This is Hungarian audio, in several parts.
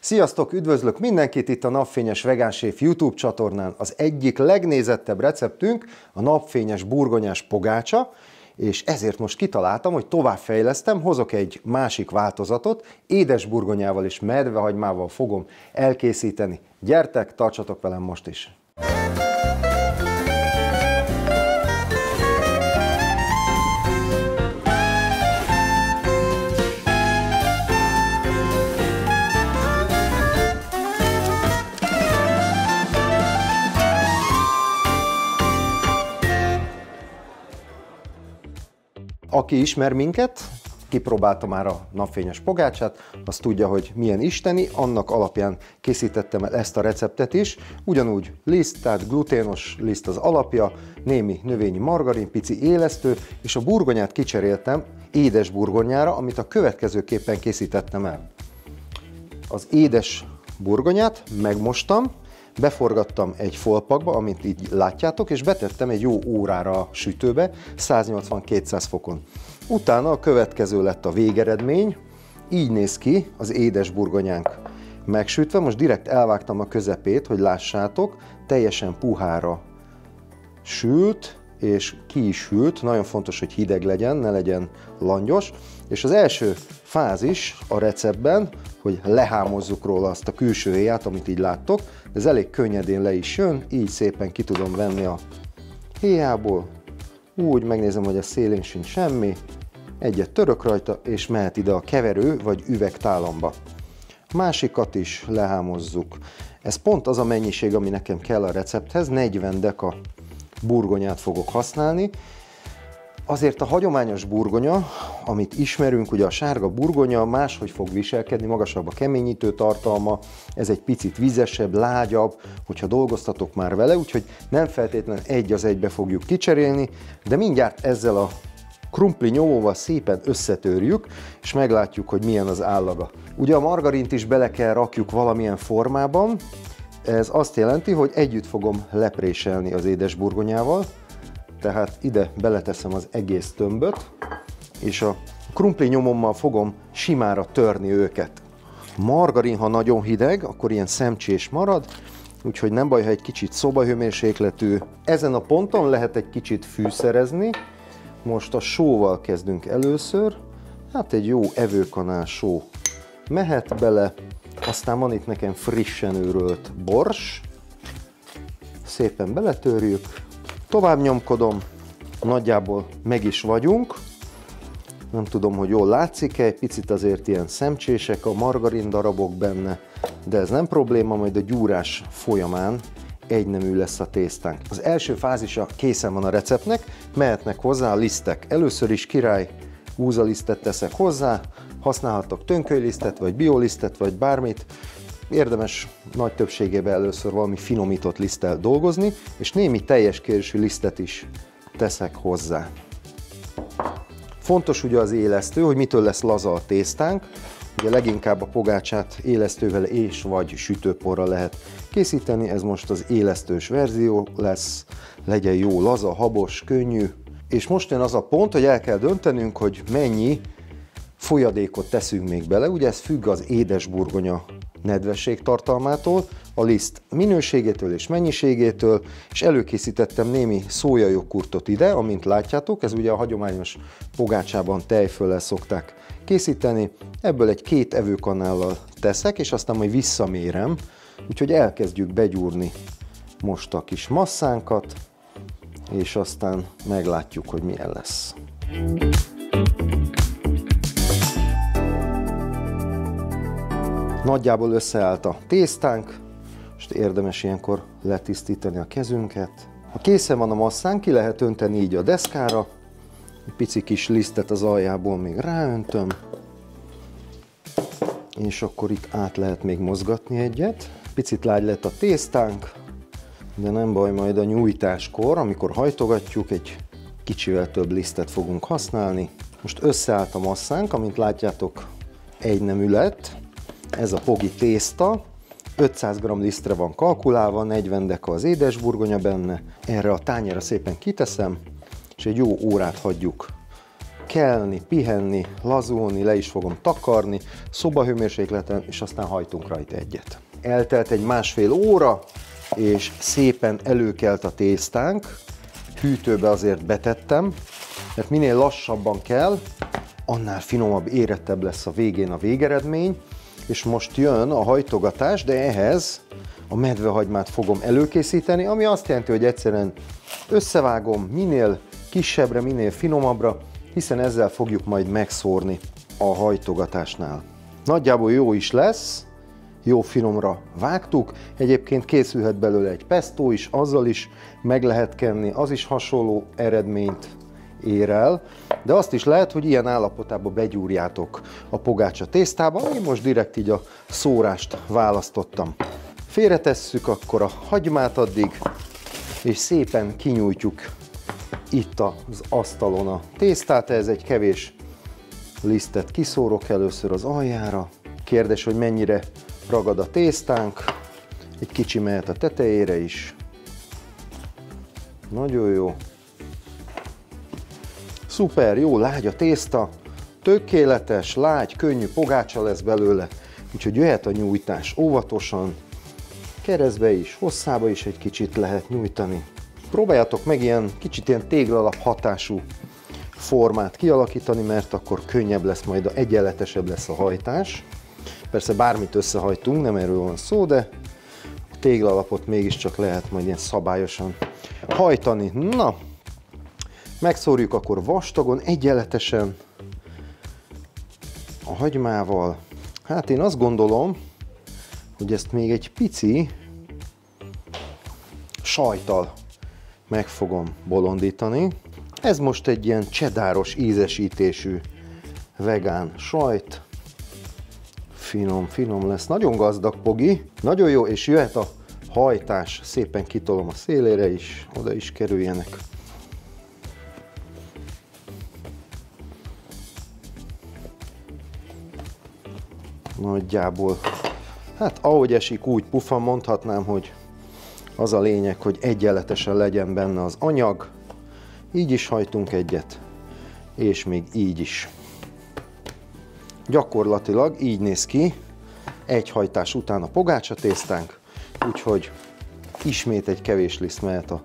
Sziasztok, üdvözlök mindenkit itt a Napfényes Vegánséf YouTube csatornán. Az egyik legnézettebb receptünk a napfényes burgonyás pogácsa, és ezért most kitaláltam, hogy továbbfejlesztem, hozok egy másik változatot, édes burgonyával és medvehagymával fogom elkészíteni. Gyertek, tartsatok velem most is! Aki ismer minket, kipróbálta már a napfényes pogácsát, azt tudja, hogy milyen isteni, annak alapján készítettem el ezt a receptet is. Ugyanúgy liszt, tehát gluténos liszt az alapja, némi növényi margarin, pici élesztő, és a burgonyát kicseréltem édes burgonyára, amit a következőképpen készítettem el. Az édes burgonyát megmostam, beforgattam egy folpakba, amit így látjátok, és betettem egy jó órára a sütőbe, 180-200 fokon. Utána a következő lett a végeredmény, így néz ki az édes burgonyánk megsütve. Most direkt elvágtam a közepét, hogy lássátok, teljesen puhára sült, és ki is hűlt. Nagyon fontos, hogy hideg legyen, ne legyen langyos. És az első fázis a receptben, hogy lehámozzuk róla azt a külső héját, amit így láttok, ez elég könnyedén le is jön, így szépen ki tudom venni a héjából. Úgy megnézem, hogy a szélén sincs semmi, egyet török rajta, és mehet ide a keverő vagy üvegtálamba. Másikat is lehámozzuk. Ez pont az a mennyiség, ami nekem kell a recepthez, 40 deka burgonyát fogok használni. Azért a hagyományos burgonya, amit ismerünk, ugye a sárga burgonya máshogy fog viselkedni, magasabb a keményítő tartalma, ez egy picit vízesebb, lágyabb, hogyha dolgoztatok már vele, úgyhogy nem feltétlenül egy az egybe fogjuk kicserélni, de mindjárt ezzel a krumpli nyomóval szépen összetörjük, és meglátjuk, hogy milyen az állaga. Ugye a margarint is bele kell rakjuk valamilyen formában, ez azt jelenti, hogy együtt fogom lepréselni az édes burgonyával, tehát ide beleteszem az egész tömböt, és a krumpli nyomommal fogom simára törni őket. Margarin, ha nagyon hideg, akkor ilyen szemcsés marad, úgyhogy nem baj, ha egy kicsit szobahőmérsékletű. Ezen a ponton lehet egy kicsit fűszerezni. Most a sóval kezdünk először. Hát egy jó evőkanál só mehet bele. Aztán van itt nekem frissen őrölt bors. Szépen beletörjük. Tovább nyomkodom, nagyjából meg is vagyunk. Nem tudom, hogy jól látszik-e, egy picit azért ilyen szemcsések a margarin darabok benne, de ez nem probléma, majd a gyúrás folyamán egynemű lesz a tésztánk. Az első fázisa készen van a receptnek, mehetnek hozzá a lisztek. Először is király búzalisztet teszek hozzá, használhatok tönkölylisztet, vagy biolisztet, vagy bármit. Érdemes nagy többségében először valami finomított liszttel dolgozni, és némi teljes kérésű lisztet is teszek hozzá. Fontos ugye az élesztő, hogy mitől lesz laza a tésztánk. Ugye leginkább a pogácsát élesztővel és vagy sütőporral lehet készíteni, ez most az élesztős verzió lesz, legyen jó laza, habos, könnyű. És most jön az a pont, hogy el kell döntenünk, hogy mennyi folyadékot teszünk még bele, ugye ez függ az édes burgonya nedvesség tartalmától, a liszt minőségétől és mennyiségétől, és előkészítettem némi szójajoghurtot ide, amint látjátok, ez ugye a hagyományos pogácsában tejföllel szokták készíteni, ebből egy 2 evőkanállal teszek, és aztán majd visszamérem, úgyhogy elkezdjük begyúrni most a kis masszánkat, és aztán meglátjuk, hogy milyen lesz. Nagyjából összeállt a tésztánk, most érdemes ilyenkor letisztítani a kezünket. Ha készen van a masszánk, ki lehet önteni így a deszkára, egy pici kis lisztet az aljából még ráöntöm, és akkor itt át lehet még mozgatni egyet. Picit lágy lett a tésztánk, de nem baj, majd a nyújtáskor, amikor hajtogatjuk, egy kicsivel több lisztet fogunk használni. Most összeállt a masszánk, amint látjátok, egynemű lett. Ez a pogi tészta, 500 g lisztre van kalkulálva, 40 deka az édes burgonya benne. Erre a tányérra szépen kiteszem, és egy jó órát hagyjuk kelni, pihenni, lazulni, le is fogom takarni, szobahőmérsékleten, és aztán hajtunk rajta egyet. Eltelt egy másfél óra, és szépen előkelt a tésztánk. Hűtőbe azért betettem, mert minél lassabban kell, annál finomabb, érettebb lesz a végén a végeredmény, és most jön a hajtogatás, de ehhez a medvehagymát fogom előkészíteni, ami azt jelenti, hogy egyszerűen összevágom minél kisebbre, minél finomabbra, hiszen ezzel fogjuk majd megszórni a hajtogatásnál. Nagyjából jó is lesz, jó finomra vágtuk, egyébként készülhet belőle egy pesto is, azzal is meg lehet kenni, az is hasonló eredményt ér el, de azt is lehet, hogy ilyen állapotában begyúrjátok a pogácsa tésztába, én most direkt így a szórást választottam. Félretesszük akkor a hagymát addig, és szépen kinyújtjuk itt az asztalon a tésztát, ez egy kevés lisztet kiszórok először az aljára. Kérdés, hogy mennyire ragad a tésztánk, egy kicsi mehet a tetejére is. Nagyon jó. Szuper, jó, lágy a tészta, tökéletes, lágy, könnyű pogácsa lesz belőle, úgyhogy jöhet a nyújtás óvatosan, keresztbe is, hosszába is egy kicsit lehet nyújtani. Próbáljátok meg ilyen kicsit ilyen téglalap hatású formát kialakítani, mert akkor könnyebb lesz, majd egyenletesebb lesz a hajtás. Persze bármit összehajtunk, nem erről van szó, de a téglalapot mégiscsak lehet majd ilyen szabályosan hajtani. Na, megszórjuk akkor vastagon, egyenletesen a hagymával. Hát én azt gondolom, hogy ezt még egy pici sajttal meg fogom bolondítani. Ez most egy ilyen csedáros ízesítésű vegán sajt. Finom lesz. Nagyon gazdag pogi. Nagyon jó, és jöhet a hajtás. Szépen kitolom a szélére is, oda is kerüljenek. Nagyjából. Hát ahogy esik, úgy pufa, mondhatnám, hogy az a lényeg, hogy egyenletesen legyen benne az anyag. Így is hajtunk egyet, és még így is. Gyakorlatilag így néz ki egy hajtás után a pogácsatésztánk, úgyhogy ismét egy kevés liszt mehet a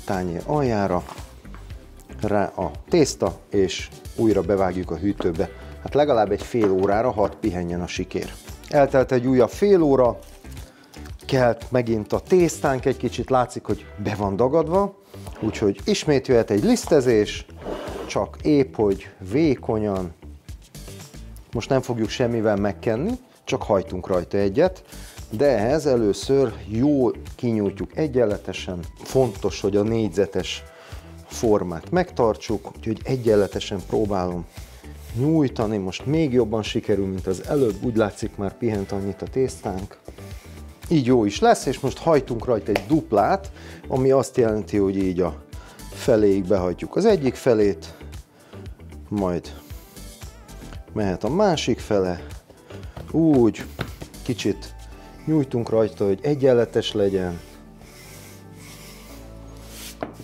tányér aljára, rá a tészta, és újra bevágjuk a hűtőbe. Hát legalább egy fél órára, hadd pihenjen a sikér. Eltelt egy újabb fél óra, kelt megint a tésztánk, egy kicsit látszik, hogy be van dagadva, úgyhogy ismét jöhet egy lisztezés, csak épp, hogy vékonyan. Most nem fogjuk semmivel megkenni, csak hajtunk rajta egyet, de ehhez először jól kinyújtjuk egyenletesen. Fontos, hogy a négyzetes formát megtartsuk, úgyhogy egyenletesen próbálom nyújtani. Most még jobban sikerül, mint az előbb, úgy látszik, már pihent annyit a tésztánk. Így jó is lesz, és most hajtunk rajta egy duplát, ami azt jelenti, hogy így a feléig behajtjuk az egyik felét, majd mehet a másik fele, úgy kicsit nyújtunk rajta, hogy egyenletes legyen.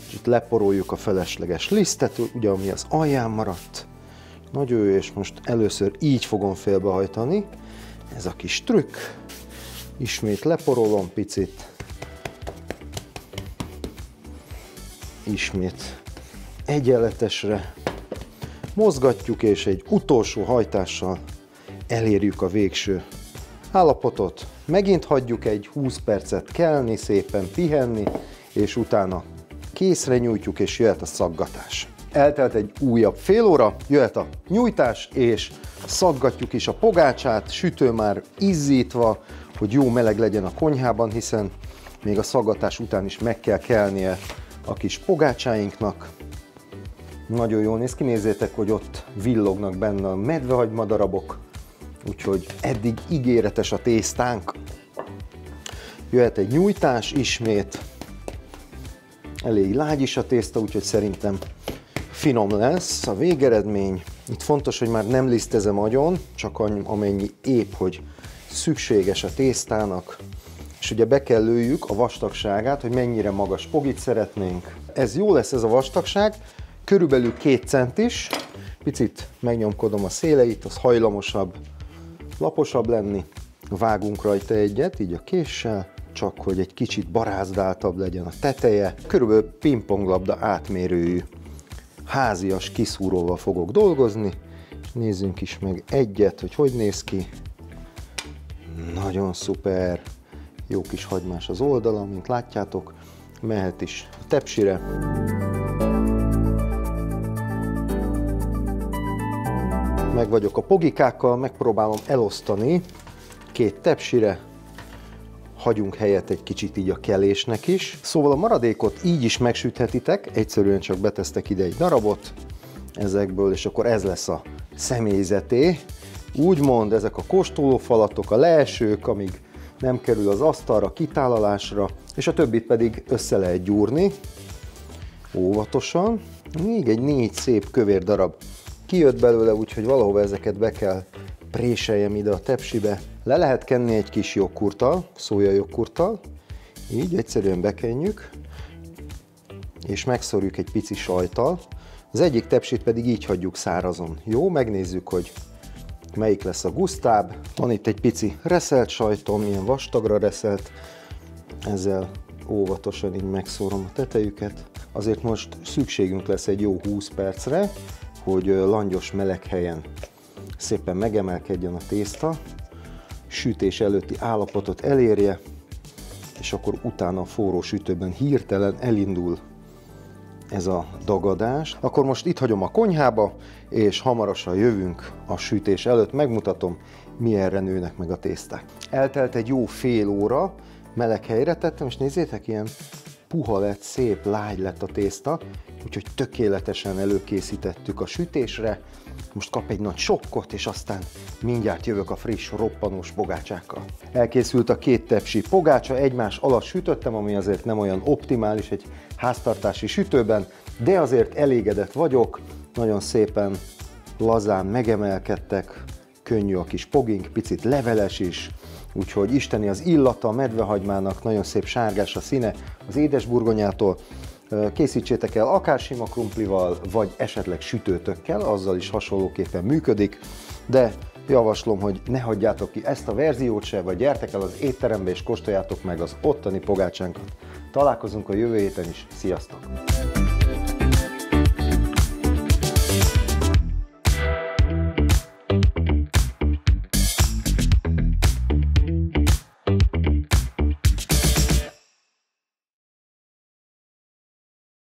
Kicsit leporoljuk a felesleges lisztet, ugye, ami az alján maradt. Nagyon jó, és most először így fogom félbehajtani. Ez a kis trükk. Ismét leporolom picit. Ismét egyenletesre mozgatjuk, és egy utolsó hajtással elérjük a végső állapotot. Megint hagyjuk egy 20 percet kelni, szépen pihenni, és utána készre nyújtjuk, és jöhet a szaggatás. Eltelt egy újabb fél óra, jöhet a nyújtás, és szaggatjuk is a pogácsát, sütő már izzítva, hogy jó meleg legyen a konyhában, hiszen még a szaggatás után is meg kell kelnie a kis pogácsáinknak. Nagyon jól néz ki, nézzétek, hogy ott villognak benne a medvehagyma darabok, úgyhogy eddig ígéretes a tésztánk. Jöhet egy nyújtás ismét, elég lágy is a tészta, úgyhogy szerintem finom lesz a végeredmény. Itt fontos, hogy már nem lisztezem agyon, csak amennyi épp, hogy szükséges a tésztának. És ugye be kell lőjük a vastagságát, hogy mennyire magas pogit szeretnénk. Ez jó lesz, ez a vastagság, körülbelül 2 centis, picit megnyomkodom a széleit, az hajlamosabb, laposabb lenni. Vágunk rajta egyet, így a késsel, csak hogy egy kicsit barázdáltabb legyen a teteje. Körülbelül pingponglabda átmérőjű házias kiszúróval fogok dolgozni. Nézzünk is meg egyet, hogy néz ki. Nagyon szuper. Jó kis hagymás az oldala, mint látjátok. Mehet is a tepsire. Meg vagyok a pogikákkal, megpróbálom elosztani 2 tepsire. Hagyunk helyet egy kicsit így a kelésnek is. Szóval a maradékot így is megsüthetitek, egyszerűen csak betesztek ide egy darabot ezekből, és akkor ez lesz a személyzeté. Úgymond ezek a kóstolófalatok, a leesők, amíg nem kerül az asztalra, kitálalásra, és a többit pedig össze lehet gyúrni. Óvatosan. Még egy 4 szép kövér darab kijött belőle, úgyhogy valahova ezeket be kell préseljem ide a tepsibe. Le lehet kenni egy kis joghurttal, szójajoghurttal. Így egyszerűen bekenjük, és megszorjuk egy pici sajttal. Az egyik tepsit pedig így hagyjuk szárazon. Jó, megnézzük, hogy melyik lesz a gusztább. Van itt egy pici reszelt sajtom, ilyen vastagra reszelt. Ezzel óvatosan így megszórom a tetejüket. Azért most szükségünk lesz egy jó 20 percre, hogy langyos meleg helyen szépen megemelkedjen a tészta, sütés előtti állapotot elérje, és akkor utána a forró sütőben hirtelen elindul ez a dagadás. Akkor most itt hagyom a konyhába, és hamarosan jövünk a sütés előtt, megmutatom, milyenre nőnek meg a tészták. Eltelt egy jó fél óra, meleg helyre tettem, és nézzétek, ilyen puha lett, szép, lágy lett a tészta, úgyhogy tökéletesen előkészítettük a sütésre. Most kap egy nagy sokkot, és aztán mindjárt jövök a friss, roppanós pogácsákkal. Elkészült a 2 tepsi pogácsa, egymás alatt sütöttem, ami azért nem olyan optimális egy háztartási sütőben, de azért elégedett vagyok, nagyon szépen lazán megemelkedtek, könnyű a kis pogink, picit leveles is, úgyhogy isteni az illata a medvehagymának, nagyon szép sárgás a színe az édesburgonyától. Készítsétek el akár sima krumplival, vagy esetleg sütőtökkel, azzal is hasonlóképpen működik, de javaslom, hogy ne hagyjátok ki ezt a verziót se, vagy gyertek el az étterembe és kóstoljátok meg az ottani pogácsánkat. Találkozunk a jövő héten is, sziasztok!